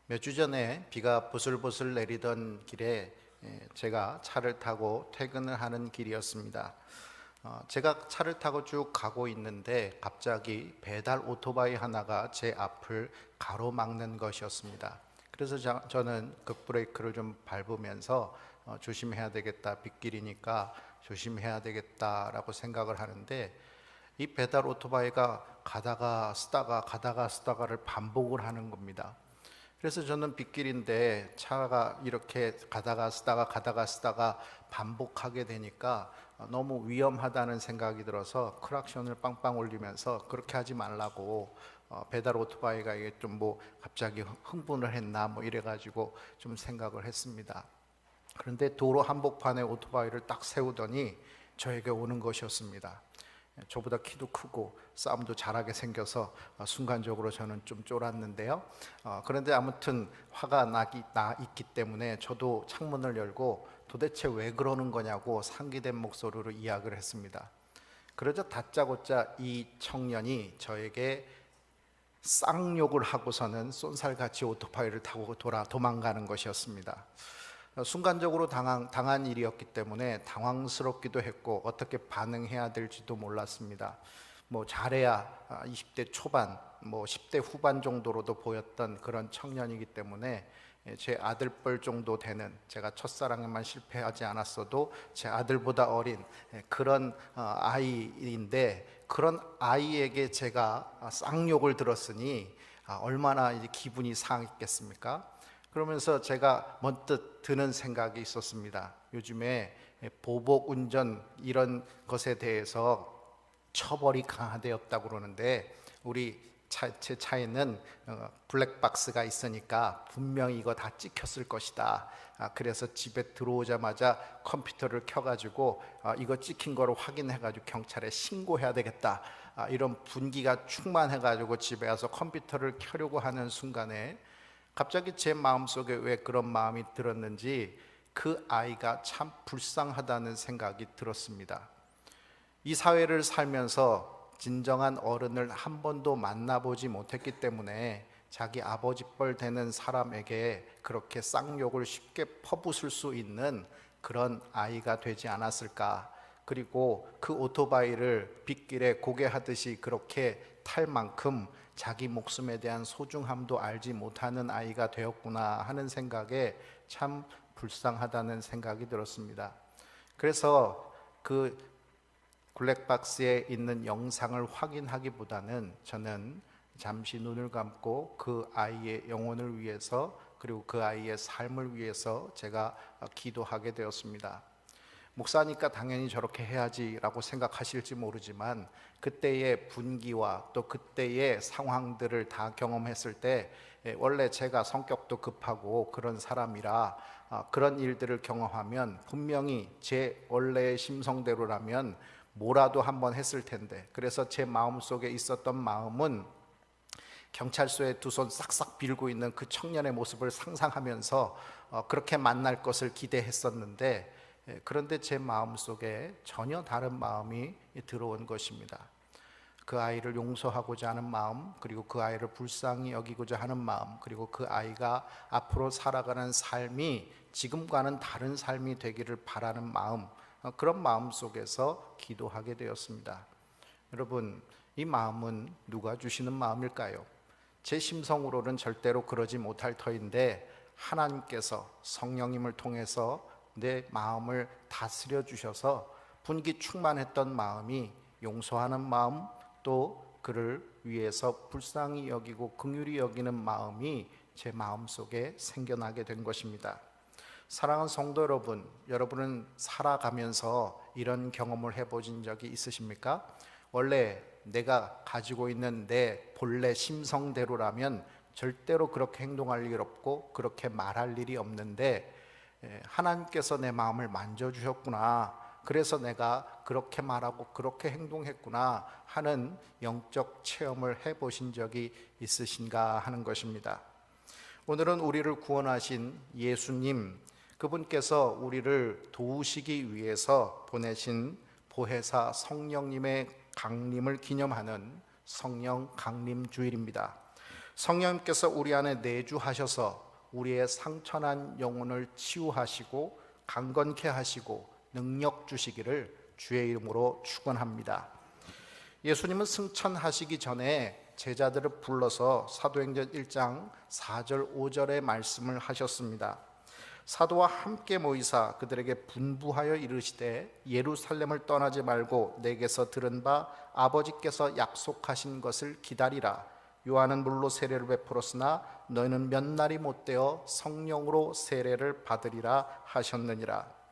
몇 주 전에 비가 부슬부슬 내리던 길에 제가 차를 타고 퇴근을 하는 길이었습니다. 제가 차를 타고 쭉 가고 있는데 갑자기 배달 오토바이 하나가 제 앞을 가로막는 것이었습니다. 그래서 저는 급브레이크를 좀 밟으면서 조심해야 되겠다, 빗길이니까 조심해야 되겠다라고 생각을 하는데, 이 배달 오토바이가 가다가 쓰다가를 반복을 하는 겁니다. 그래서 저는 빗길인데 차가 이렇게 가다가 쓰다가 반복하게 되니까 너무 위험하다는 생각이 들어서 크락션을 빵빵 울리면서 그렇게 하지 말라고, 배달 오토바이가 이게 좀 뭐 갑자기 흥분을 했나 뭐 이래가지고 좀 생각을 했습니다. 그런데 도로 한복판에 오토바이를 딱 세우더니 저에게 오는 것이었습니다. 저보다 키도 크고 싸움도 잘하게 생겨서 순간적으로 저는 좀 쫄았는데요. 그런데 아무튼 화가 나 있기 때문에 저도 창문을 열고 도대체 왜 그러는 거냐고 상기된 목소리로 이야기를 했습니다. 그러자 다짜고짜 이 청년이 저에게 쌍욕을 하고서는 쏜살같이 오토바이를 타고 도망가는 것이었습니다. 순간적으로 당한 일이었기 때문에 당황스럽기도 했고 어떻게 반응해야 될지도 몰랐습니다. 뭐 잘해야 20대 초반, 뭐 10대 후반 정도로도 보였던 그런 청년이기 때문에 제 아들뻘 정도 되는, 제가 첫사랑에만 실패하지 않았어도 제 아들보다 어린 그런 아이인데, 그런 아이에게 제가 쌍욕을 들었으니 얼마나 이제 기분이 상했겠습니까? 그러면서 제가 문득 드는 생각이 있었습니다. 요즘에 보복 운전 이런 것에 대해서 처벌이 강화되었다고 그러는데, 제 차에는 블랙박스가 있으니까 분명히 이거 다 찍혔을 것이다. 그래서 집에 들어오자마자 컴퓨터를 켜가지고 이거 찍힌 거를 확인해가지고 경찰에 신고해야 되겠다. 이런 분기가 충만해가지고 집에 와서 컴퓨터를 켜려고 하는 순간에 갑자기 제 마음속에 왜 그런 마음이 들었는지 그 아이가 참 불쌍하다는 생각이 들었습니다. 이 사회를 살면서 진정한 어른을 한 번도 만나보지 못했기 때문에 자기 아버지 뻘 되는 사람에게 그렇게 쌍욕을 쉽게 퍼붓을 수 있는 그런 아이가 되지 않았을까. 그리고 그 오토바이를 빗길에 고개하듯이 그렇게 탈 만큼 자기 목숨에 대한 소중함도 알지 못하는 아이가 되었구나 하는 생각에 참 불쌍하다는 생각이 들었습니다. 그래서 그 블랙박스에 있는 영상을 확인하기보다는 저는 잠시 눈을 감고 그 아이의 영혼을 위해서, 그리고 그 아이의 삶을 위해서 제가 기도하게 되었습니다. 목사니까 당연히 저렇게 해야지라고 생각하실지 모르지만, 그때의 분기와 또 그때의 상황들을 다 경험했을 때 원래 제가 성격도 급하고 그런 사람이라 그런 일들을 경험하면 분명히 제 원래의 심성대로라면 뭐라도 한번 했을 텐데, 그래서 제 마음속에 있었던 마음은 경찰서에 두 손 싹싹 빌고 있는 그 청년의 모습을 상상하면서 그렇게 만날 것을 기대했었는데, 그런데 제 마음속에 전혀 다른 마음이 들어온 것입니다. 그 아이를 용서하고자 하는 마음, 그리고 그 아이를 불쌍히 여기고자 하는 마음, 그리고 그 아이가 앞으로 살아가는 삶이 지금과는 다른 삶이 되기를 바라는 마음, 그런 마음 속에서 기도하게 되었습니다. 여러분, 이 마음은 누가 주시는 마음일까요? 제 심성으로는 절대로 그러지 못할 터인데 하나님께서 성령님을 통해서 내 마음을 다스려 주셔서 분기 충만했던 마음이 용서하는 마음, 또 그를 위해서 불쌍히 여기고 긍휼히 여기는 마음이 제 마음속에 생겨나게 된 것입니다. 사랑하는 성도 여러분, 여러분은 살아가면서 이런 경험을 해보신 적이 있으십니까? 원래 내가 가지고 있는 내 본래 심성대로라면 절대로 그렇게 행동할 일 없고 그렇게 말할 일이 없는데, 하나님께서 내 마음을 만져주셨구나, 그래서 내가 그렇게 말하고 그렇게 행동했구나 하는 영적 체험을 해보신 적이 있으신가 하는 것입니다. 오늘은 우리를 구원하신 예수님, 그분께서 우리를 도우시기 위해서 보내신 보혜사 성령님의 강림을 기념하는 성령 강림 주일입니다. 성령님께서 우리 안에 내주하셔서 우리의 상처난 영혼을 치유하시고 강건케 하시고 능력 주시기를 주의 이름으로 축원합니다. 예수님은 승천하시기 전에 제자들을 불러서 사도행전 1장 4절 5절의 말씀을 하셨습니다. 사도와 함께 모이사 그들에게 분부하여 이르시되 예루살렘을 떠나지 말고 내게서 들은 바 아버지께서 약속하신 것을 기다리라. 요한은 물로 세례를 베풀었으나 너희는 몇 날이 못되어 성령으로 세례를 받으리라 하셨느니라.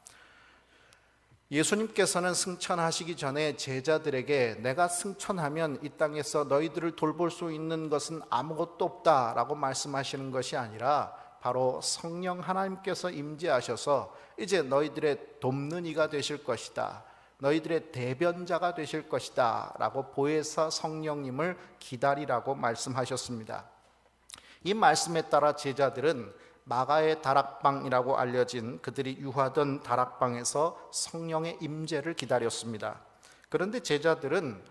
예수님께서는 승천하시기 전에 제자들에게 내가 승천하면 이 땅에서 너희들을 돌볼 수 있는 것은 아무것도 없다라고 말씀하시는 것이 아니라 바로 성령 하나님께서 임재하셔서 이제 너희들의 돕는 이가 되실 것이다, 너희들의 대변자가 되실 것이다 라고 보혜사 성령님을 기다리라고 말씀하셨습니다. 이 말씀에 따라 제자들은 마가의 다락방이라고 알려진 그들이 유하던 다락방에서 성령의 임재를 기다렸습니다. 그런데 제자들은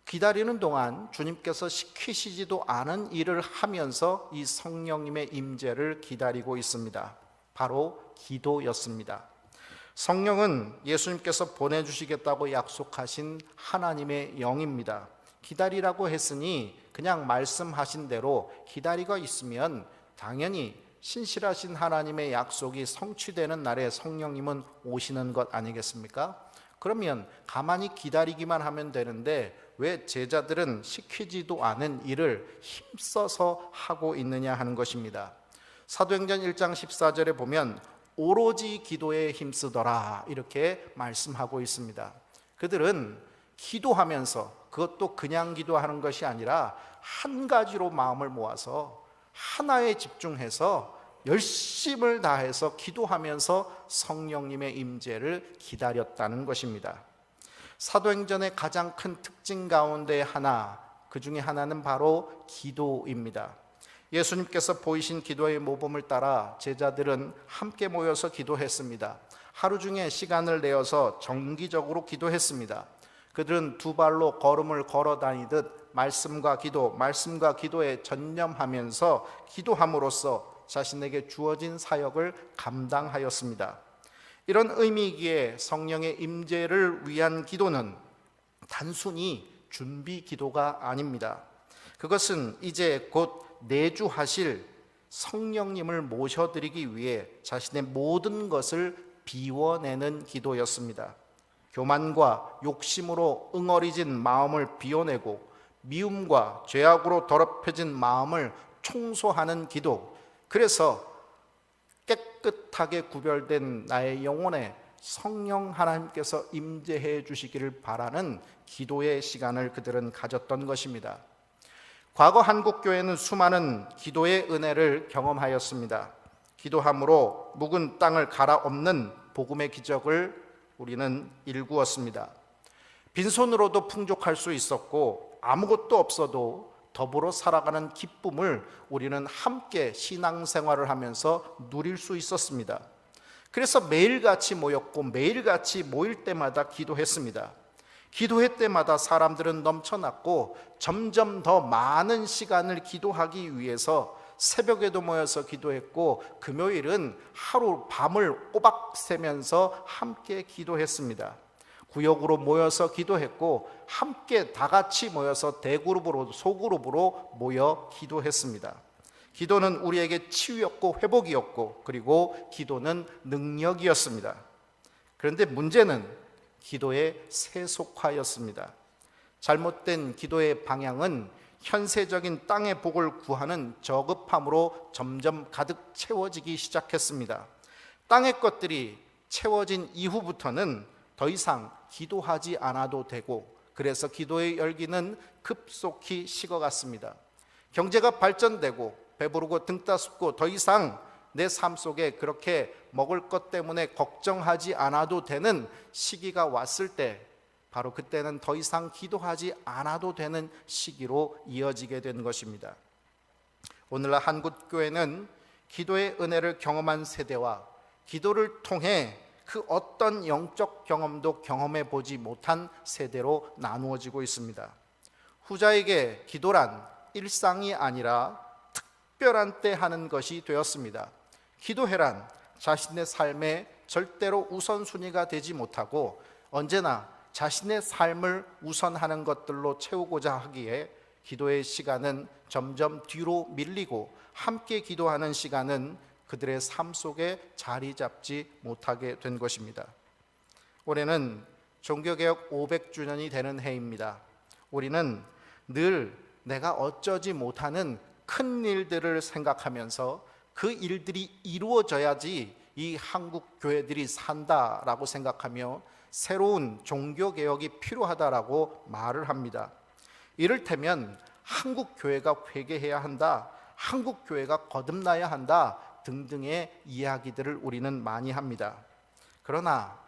기다리는 동안 주님께서 시키시지도 않은 일을 하면서 이 성령님의 임재를 기다리고 있습니다. 바로 기도였습니다. 성령은 예수님께서 보내주시겠다고 약속하신 하나님의 영입니다. 기다리라고 했으니 그냥 말씀하신 대로 기다리고 있으면 당연히 신실하신 하나님의 약속이 성취되는 날에 성령님은 오시는 것 아니겠습니까? 그러면 가만히 기다리기만 하면 되는데 왜 제자들은 시키지도 않은 일을 힘써서 하고 있느냐 하는 것입니다. 사도행전 1장 14절에 보면 오로지 기도에 힘쓰더라 이렇게 말씀하고 있습니다. 그들은 기도하면서, 그것도 그냥 기도하는 것이 아니라 한 가지로 마음을 모아서 하나에 집중해서 열심을 다해서 기도하면서 성령님의 임재를 기다렸다는 것입니다. 사도행전의 가장 큰 특징 가운데 하나, 그 중에 하나는 바로 기도입니다. 예수님께서 보이신 기도의 모범을 따라 제자들은 함께 모여서 기도했습니다. 하루 중에 시간을 내어서 정기적으로 기도했습니다. 그들은 두 발로 걸음을 걸어 다니듯 말씀과 기도에 전념하면서 기도함으로써 자신에게 주어진 사역을 감당하였습니다. 이런 의미이기에 성령의 임재를 위한 기도는 단순히 준비 기도가 아닙니다. 그것은 이제 곧 내주하실 성령님을 모셔드리기 위해 자신의 모든 것을 비워내는 기도였습니다. 교만과 욕심으로 응어리진 마음을 비워내고 미움과 죄악으로 더럽혀진 마음을 청소하는 기도, 그래서 깨끗하게 구별된 나의 영혼에 성령 하나님께서 임재해 주시기를 바라는 기도의 시간을 그들은 가졌던 것입니다. 과거 한국교회는 수많은 기도의 은혜를 경험하였습니다. 기도함으로 묵은 땅을 갈아엎는 복음의 기적을 우리는 일구었습니다. 빈손으로도 풍족할 수 있었고 아무것도 없어도 더불어 살아가는 기쁨을 우리는 함께 신앙생활을 하면서 누릴 수 있었습니다. 그래서 매일같이 모였고 매일같이 모일 때마다 기도했습니다. 기도회 때마다 사람들은 넘쳐났고 점점 더 많은 시간을 기도하기 위해서 새벽에도 모여서 기도했고 금요일은 하루 밤을 꼬박 새면서 함께 기도했습니다. 구역으로 모여서 기도했고 함께 다 같이 모여서 대그룹으로 소그룹으로 모여 기도했습니다. 기도는 우리에게 치유였고 회복이었고 그리고 기도는 능력이었습니다. 그런데 문제는 기도의 세속화였습니다. 잘못된 기도의 방향은 현세적인 땅의 복을 구하는 저급함으로 점점 가득 채워지기 시작했습니다. 땅의 것들이 채워진 이후부터는 더 이상 기도하지 않아도 되고, 그래서 기도의 열기는 급속히 식어갔습니다. 경제가 발전되고 배부르고 등 따숩고 더 이상 내 삶 속에 그렇게 먹을 것 때문에 걱정하지 않아도 되는 시기가 왔을 때, 바로 그때는 더 이상 기도하지 않아도 되는 시기로 이어지게 된 것입니다. 오늘날 한국교회는 기도의 은혜를 경험한 세대와 기도를 통해 그 어떤 영적 경험도 경험해 보지 못한 세대로 나누어지고 있습니다. 후자에게 기도란 일상이 아니라 특별한 때 하는 것이 되었습니다. 기도회란 자신의 삶에 절대로 우선순위가 되지 못하고 언제나 자신의 삶을 우선하는 것들로 채우고자 하기에 기도의 시간은 점점 뒤로 밀리고 함께 기도하는 시간은 그들의 삶 속에 자리 잡지 못하게 된 것입니다. 올해는 종교개혁 500주년이 되는 해입니다. 우리는 늘 내가 어쩌지 못하는 큰 일들을 생각하면서 그 일들이 이루어져야지 이 한국 교회들이 산다라고 생각하며 새로운 종교개혁이 필요하다라고 말을 합니다. 이를테면 한국 교회가 회개해야 한다, 한국 교회가 거듭나야 한다 등등의 이야기들을 우리는 많이 합니다. 그러나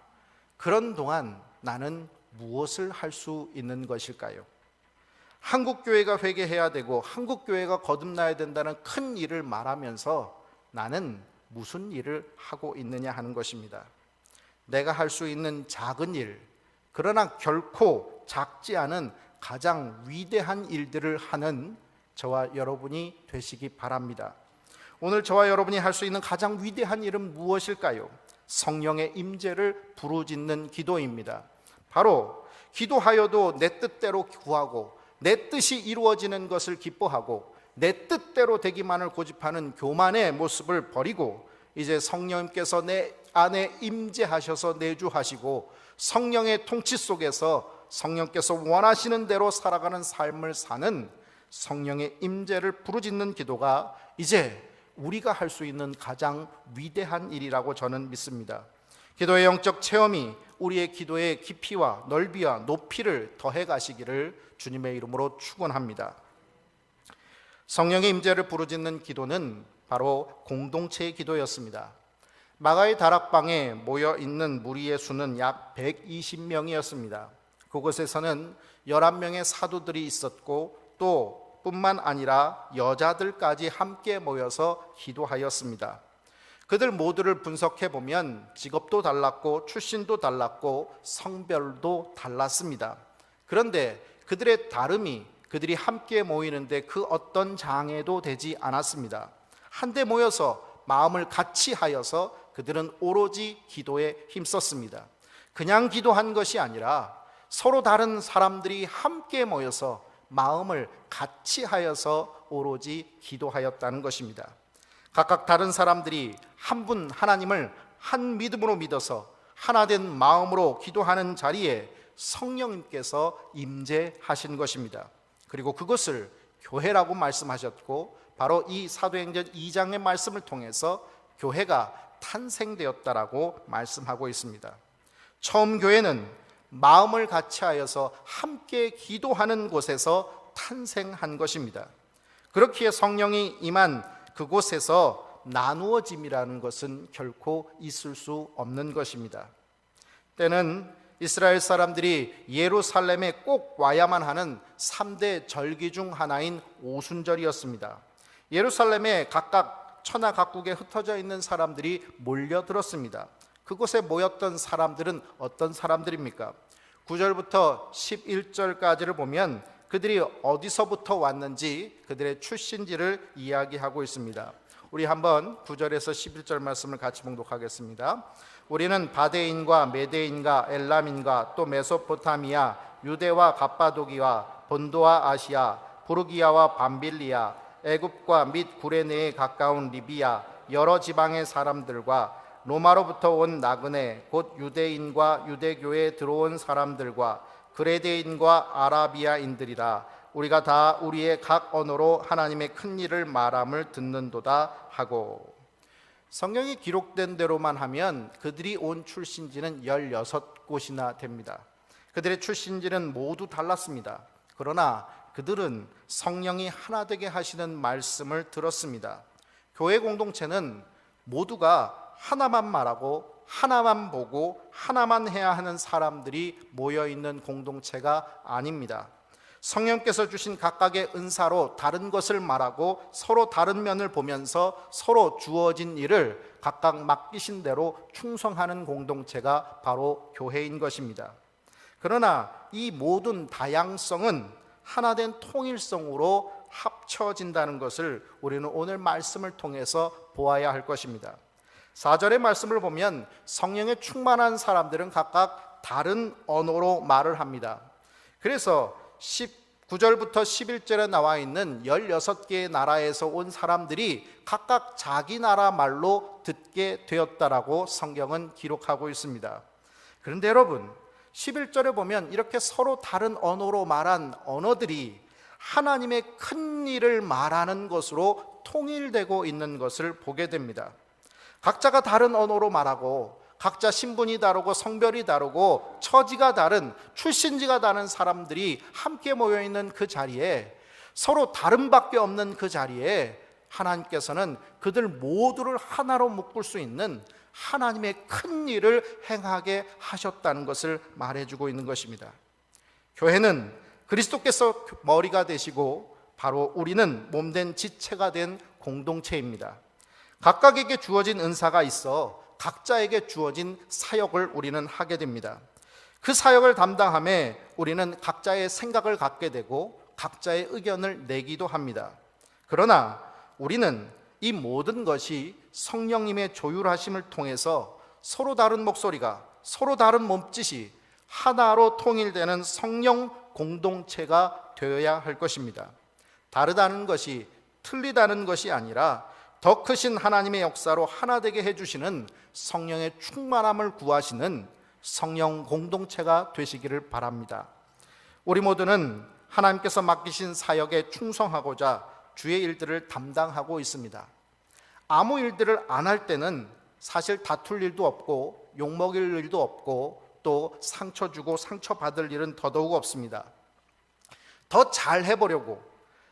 그런 동안 나는 무엇을 할 수 있는 것일까요? 한국 교회가 회개해야 되고 한국 교회가 거듭나야 된다는 큰 일을 말하면서 나는 무슨 일을 하고 있느냐 하는 것입니다. 내가 할 수 있는 작은 일, 그러나 결코 작지 않은 가장 위대한 일들을 하는 저와 여러분이 되시기 바랍니다. 오늘 저와 여러분이 할 수 있는 가장 위대한 일은 무엇일까요? 성령의 임재를 부르짖는 기도입니다. 바로 기도하여도 내 뜻대로 구하고 내 뜻이 이루어지는 것을 기뻐하고 내 뜻대로 되기만을 고집하는 교만의 모습을 버리고 이제 성령님께서 내 안에 임재하셔서 내주하시고 성령의 통치 속에서 성령께서 원하시는 대로 살아가는 삶을 사는 성령의 임재를 부르짖는 기도가 이제 우리가 할 수 있는 가장 위대한 일이라고 저는 믿습니다. 기도의 영적 체험이 우리의 기도의 깊이와 넓이와 높이를 더해 가시기를 주님의 이름으로 축원합니다. 성령의 임재를 부르짖는 기도는 바로 공동체의 기도였습니다. 마가의 다락방에 모여 있는 무리의 수는 약 120명이었습니다. 그곳에서는 11명의 사도들이 있었고 또 뿐만 아니라 여자들까지 함께 모여서 기도하였습니다. 그들 모두를 분석해 보면 직업도 달랐고 출신도 달랐고 성별도 달랐습니다. 그런데 그들의 다름이 그들이 함께 모이는데 그 어떤 장애도 되지 않았습니다. 한데 모여서 마음을 같이 하여서 그들은 오로지 기도에 힘썼습니다. 그냥 기도한 것이 아니라 서로 다른 사람들이 함께 모여서 마음을 같이 하여서 오로지 기도하였다는 것입니다. 각각 다른 사람들이 한 분 하나님을 한 믿음으로 믿어서 하나된 마음으로 기도하는 자리에 성령님께서 임재하신 것입니다. 그리고 그것을 교회라고 말씀하셨고 바로 이 사도행전 2장의 말씀을 통해서 교회가 탄생되었다라고 말씀하고 있습니다. 처음 교회는 마음을 같이 하여서 함께 기도하는 곳에서 탄생한 것입니다. 그렇기에 성령이 임한 그곳에서 나누어짐이라는 것은 결코 있을 수 없는 것입니다. 때는 이스라엘 사람들이 예루살렘에 꼭 와야만 하는 3대 절기 중 하나인 오순절이었습니다. 예루살렘에 각각 천하각국에 흩어져 있는 사람들이 몰려들었습니다. 그곳에 모였던 사람들은 어떤 사람들입니까? 9절부터 11절까지를 보면 그들이 어디서부터 왔는지 그들의 출신지를 이야기하고 있습니다. 우리 한번 9절에서 11절 말씀을 같이 봉독하겠습니다. 우리는 바데인과 메데인과 엘람인과 또 메소포타미아, 유대와 갑바도기와 본도와 아시아, 부르기아와 밤빌리아, 애굽과 및 구레네에 가까운 리비아 여러 지방의 사람들과 로마로부터 온 나그네 곧 유대인과 유대교에 들어온 사람들과 그레데인과 아라비아인들이라 우리가 다 우리의 각 언어로 하나님의 큰 일을 말함을 듣는도다 하고, 성경이 기록된 대로만 하면 그들이 온 출신지는 16곳이나 됩니다. 그들의 출신지는 모두 달랐습니다. 그러나 그들은 성령이 하나 되게 하시는 말씀을 들었습니다. 교회 공동체는 모두가 하나만 말하고 하나만 보고 하나만 해야 하는 사람들이 모여있는 공동체가 아닙니다. 성령께서 주신 각각의 은사로 다른 것을 말하고 서로 다른 면을 보면서 서로 주어진 일을 각각 맡기신 대로 충성하는 공동체가 바로 교회인 것입니다. 그러나 이 모든 다양성은 하나된 통일성으로 합쳐진다는 것을 우리는 오늘 말씀을 통해서 보아야 할 것입니다. 4절의 말씀을 보면 성령에 충만한 사람들은 각각 다른 언어로 말을 합니다. 그래서 9절부터 11절에 나와 있는 16개의 나라에서 온 사람들이 각각 자기 나라 말로 듣게 되었다라고 성경은 기록하고 있습니다. 그런데 여러분, 11절에 보면 이렇게 서로 다른 언어로 말한 언어들이 하나님의 큰 일을 말하는 것으로 통일되고 있는 것을 보게 됩니다. 각자가 다른 언어로 말하고 각자 신분이 다르고 성별이 다르고 처지가 다른, 출신지가 다른 사람들이 함께 모여있는 그 자리에, 서로 다름밖에 없는 그 자리에 하나님께서는 그들 모두를 하나로 묶을 수 있는 하나님의 큰 일을 행하게 하셨다는 것을 말해주고 있는 것입니다. 교회는 그리스도께서 머리가 되시고 바로 우리는 몸된 지체가 된 공동체입니다. 각각에게 주어진 은사가 있어 각자에게 주어진 사역을 우리는 하게 됩니다. 그 사역을 담당함에 우리는 각자의 생각을 갖게 되고 각자의 의견을 내기도 합니다. 그러나 우리는 이 모든 것이 성령님의 조율하심을 통해서 서로 다른 목소리가, 서로 다른 몸짓이 하나로 통일되는 성령 공동체가 되어야 할 것입니다. 다르다는 것이, 틀리다는 것이 아니라 더 크신 하나님의 역사로 하나 되게 해주시는 성령의 충만함을 구하시는 성령 공동체가 되시기를 바랍니다. 우리 모두는 하나님께서 맡기신 사역에 충성하고자 주의 일들을 담당하고 있습니다. 아무 일들을 안 할 때는 사실 다툴 일도 없고 욕먹일 일도 없고 또 상처 주고 상처받을 일은 더더욱 없습니다. 더 잘 해보려고,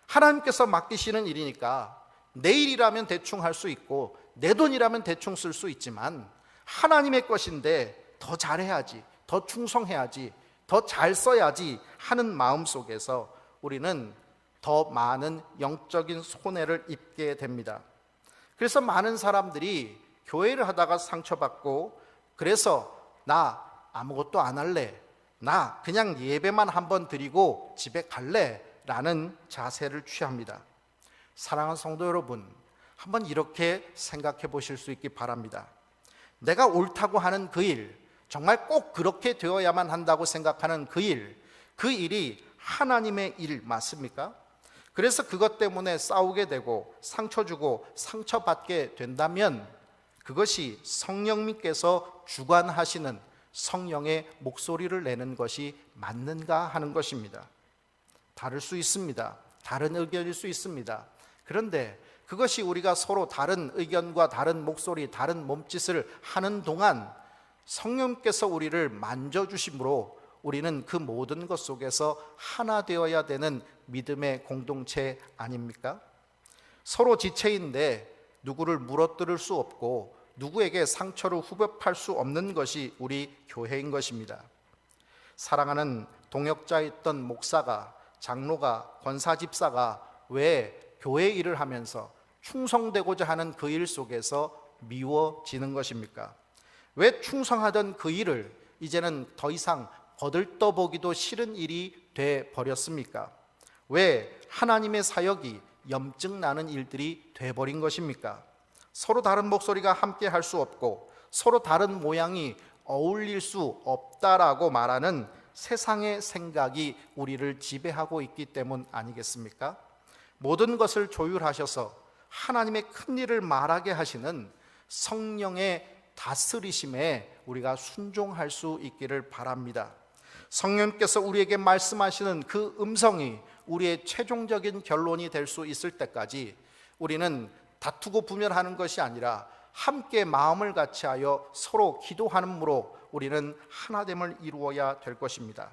하나님께서 맡기시는 일이니까 내 일이라면 대충 할 수 있고 내 돈이라면 대충 쓸 수 있지만 하나님의 것인데 더 잘해야지, 더 충성해야지, 더 잘 써야지 하는 마음 속에서 우리는 더 많은 영적인 손해를 입게 됩니다. 그래서 많은 사람들이 교회를 하다가 상처받고, 그래서 나 아무것도 안 할래, 나 그냥 예배만 한번 드리고 집에 갈래 라는 자세를 취합니다. 사랑하는 성도 여러분, 한번 이렇게 생각해 보실 수 있기 바랍니다. 내가 옳다고 하는 그 일, 정말 꼭 그렇게 되어야만 한다고 생각하는 그 일이 하나님의 일 맞습니까? 그래서 그것 때문에 싸우게 되고 상처 주고 상처받게 된다면 그것이 성령님께서 주관하시는 성령의 목소리를 내는 것이 맞는가 하는 것입니다. 다를 수 있습니다. 다른 의견일 수 있습니다. 그런데 그것이 우리가 서로 다른 의견과 다른 목소리, 다른 몸짓을 하는 동안 성령께서 우리를 만져주심으로 우리는 그 모든 것 속에서 하나 되어야 되는 믿음의 공동체 아닙니까? 서로 지체인데 누구를 물어뜯을 수 없고 누구에게 상처를 후벼팔 수 없는 것이 우리 교회인 것입니다. 사랑하는 동역자였던 목사가, 장로가, 권사집사가 왜 교회 일을 하면서 충성되고자 하는 그 일 속에서 미워지는 것입니까? 왜 충성하던 그 일을 이제는 더 이상 거들떠보기도 싫은 일이 돼 버렸습니까? 왜 하나님의 사역이 염증 나는 일들이 돼 버린 것입니까? 서로 다른 목소리가 함께 할 수 없고 서로 다른 모양이 어울릴 수 없다라고 말하는 세상의 생각이 우리를 지배하고 있기 때문 아니겠습니까? 모든 것을 조율하셔서 하나님의 큰 일을 말하게 하시는 성령의 다스리심에 우리가 순종할 수 있기를 바랍니다. 성령께서 우리에게 말씀하시는 그 음성이 우리의 최종적인 결론이 될 수 있을 때까지 우리는 다투고 분열하는 것이 아니라 함께 마음을 같이하여 서로 기도함으로 우리는 하나됨을 이루어야 될 것입니다.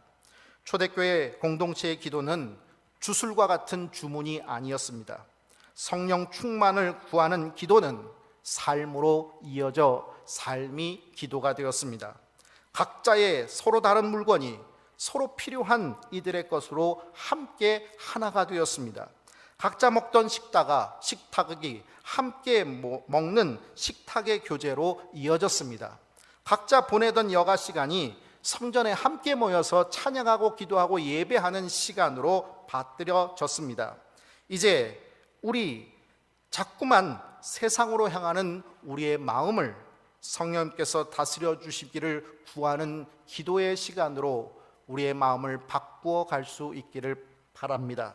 초대교회 공동체의 기도는 주술과 같은 주문이 아니었습니다. 성령 충만을 구하는 기도는 삶으로 이어져 삶이 기도가 되었습니다. 각자의 서로 다른 물건이 서로 필요한 이들의 것으로 함께 하나가 되었습니다. 각자 먹던 식탁이 함께 먹는 식탁의 교제로 이어졌습니다. 각자 보내던 여가 시간이 성전에 함께 모여서 찬양하고 기도하고 예배하는 시간으로 받들여졌습니다. 이제 우리 자꾸만 세상으로 향하는 우리의 마음을 성령님께서 다스려 주시기를 구하는 기도의 시간으로 우리의 마음을 바꾸어 갈 수 있기를 바랍니다.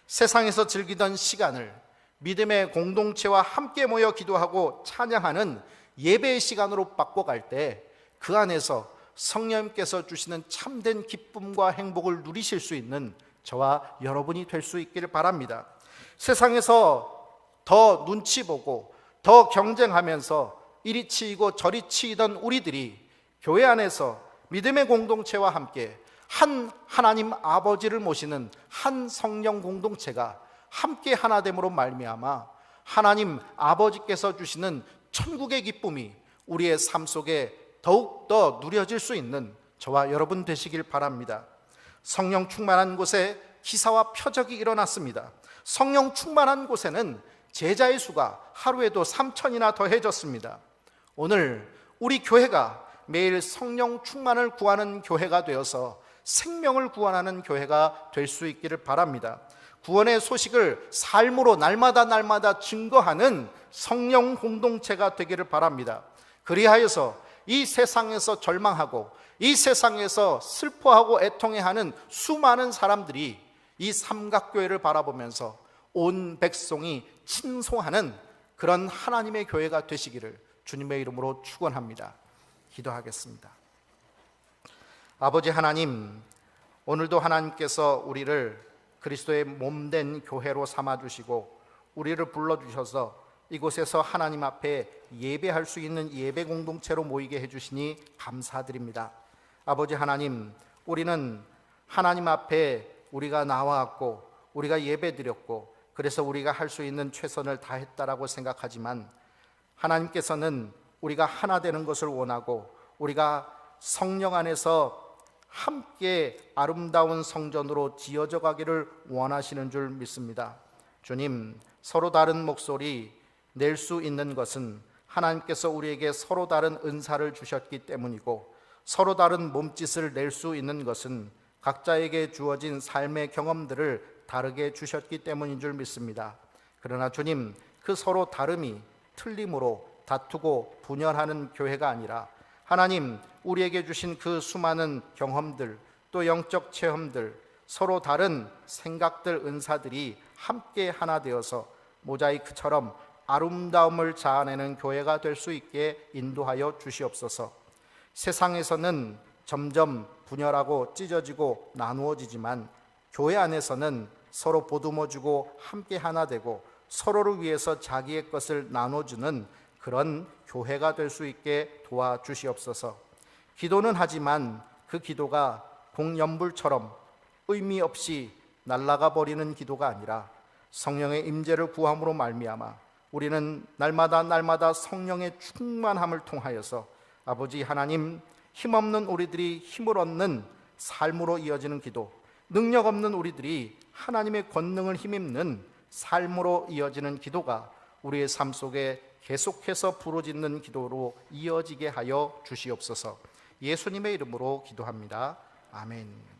세상에서 즐기던 시간을 믿음의 공동체와 함께 모여 기도하고 찬양하는 예배의 시간으로 바꿔갈 때 그 안에서 성령님께서 주시는 참된 기쁨과 행복을 누리실 수 있는 저와 여러분이 될 수 있기를 바랍니다. 세상에서 더 눈치 보고 더 경쟁하면서 이리 치이고 저리 치이던 우리들이 교회 안에서 믿음의 공동체와 함께 한 하나님 아버지를 모시는 한 성령 공동체가 함께 하나됨으로 말미암아 하나님 아버지께서 주시는 천국의 기쁨이 우리의 삶 속에 더욱더 누려질 수 있는 저와 여러분 되시길 바랍니다. 성령 충만한 곳에 기사와 표적이 일어났습니다. 성령 충만한 곳에는 제자의 수가 하루에도 3,000이나 더해졌습니다. 오늘 우리 교회가 매일 성령 충만을 구하는 교회가 되어서 생명을 구원하는 교회가 될 수 있기를 바랍니다. 구원의 소식을 삶으로 날마다 증거하는 성령 공동체가 되기를 바랍니다. 그리하여서 이 세상에서 절망하고 이 세상에서 슬퍼하고 애통해하는 수많은 사람들이 이 삼각교회를 바라보면서 온 백성이 친송하는 그런 하나님의 교회가 되시기를 주님의 이름으로 축원합니다. 기도하겠습니다. 아버지 하나님, 오늘도 하나님께서 우리를 그리스도의 몸된 교회로 삼아주시고 우리를 불러주셔서 이곳에서 하나님 앞에 예배할 수 있는 예배 공동체로 모이게 해주시니 감사드립니다. 아버지 하나님, 우리는 하나님 앞에 우리가 나와왔고 우리가 예배드렸고 그래서 우리가 할 수 있는 최선을 다했다라고 생각하지만 하나님께서는 우리가 하나 되는 것을 원하고 우리가 성령 안에서 함께 아름다운 성전으로 지어져 가기를 원하시는 줄 믿습니다. 주님, 서로 다른 목소리 낼 수 있는 것은 하나님께서 우리에게 서로 다른 은사를 주셨기 때문이고 서로 다른 몸짓을 낼 수 있는 것은 각자에게 주어진 삶의 경험들을 다르게 주셨기 때문인 줄 믿습니다. 그러나 주님, 그 서로 다름이 틀림으로 다투고 분열하는 교회가 아니라 하나님, 우리에게 주신 그 수많은 경험들 또 영적 체험들, 서로 다른 생각들, 은사들이 함께 하나 되어서 모자이크처럼 아름다움을 자아내는 교회가 될 수 있게 인도하여 주시옵소서. 세상에서는 점점 분열하고 찢어지고 나누어지지만 교회 안에서는 서로 보듬어주고 함께 하나 되고 서로를 위해서 자기의 것을 나눠주는 그런 교회가 될 수 있게 도와주시옵소서. 기도는 하지만 그 기도가 공연불처럼 의미 없이 날아가 버리는 기도가 아니라 성령의 임재를 구함으로 말미암아 우리는 날마다 성령의 충만함을 통하여서 아버지 하나님, 힘없는 우리들이 힘을 얻는 삶으로 이어지는 기도, 능력 없는 우리들이 하나님의 권능을 힘입는 삶으로 이어지는 기도가 우리의 삶 속에 계속해서 부르짖는 기도로 이어지게 하여 주시옵소서. 예수님의 이름으로 기도합니다. 아멘.